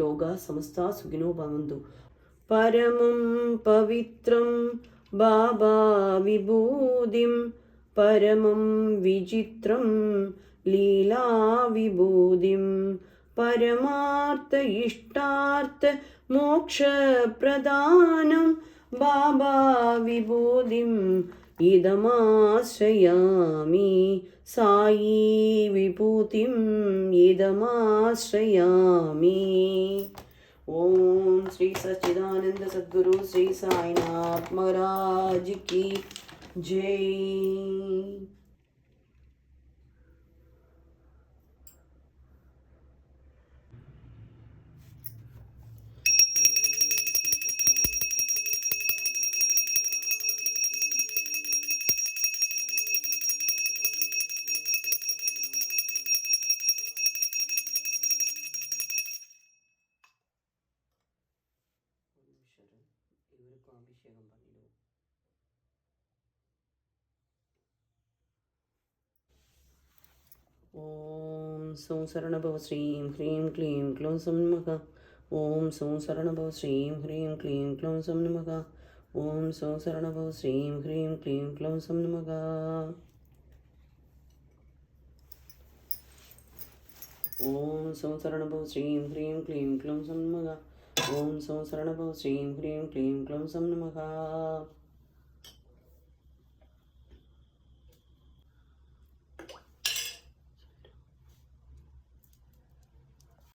ലോകാ സമസ്താ സുഖിനോ ഭവന്തു. പരമം പവിത്രം ബാബാ വിഭൂതിം പരമം വിചിത്രം ലീലാ വിഭൂതിം പരമാർത്ഥ ഇഷ്ടാർത്ഥ മോക്ഷപ്രദാനം ബാബാ വിഭൂതിം ഇദമാശ്രയാമി സായി വിഭൂതിം ഇദമാശ്രയാമി. ഓം ശ്രീ സച്ചിദാനന്ദ സദ്ഗുരു ശ്രീ സായിനാഥ് മഹാരാജ് കി ജയ്. ഇവർക്കും അഭിഷേകം பண்ணிடுவோம். ഓം സൗ ശരണഭവ ശ്രീം ഹ്രീം ക്ലീം ക്ലൗം സം നമഃ. ഓം സൗ ശരണഭവ ശ്രീം ഹ്രീം ക്ലീം ക്ലൗം സം നമഃ. ഓം സൗ ശരണഭവ ശ്രീം ഹ്രീം ക്ലീം ക്ലൗം സം നമഃ. ഓം സൗ ശരണഭവ ശ്രീം ഹ്രീം ക്ലീം ക്ലൗം സം നമഃ. ഓം സൗ ശരണഭവ ശ്രീം ഹ്രീം ക്ലീം ക്ലൗം സം നമഃ.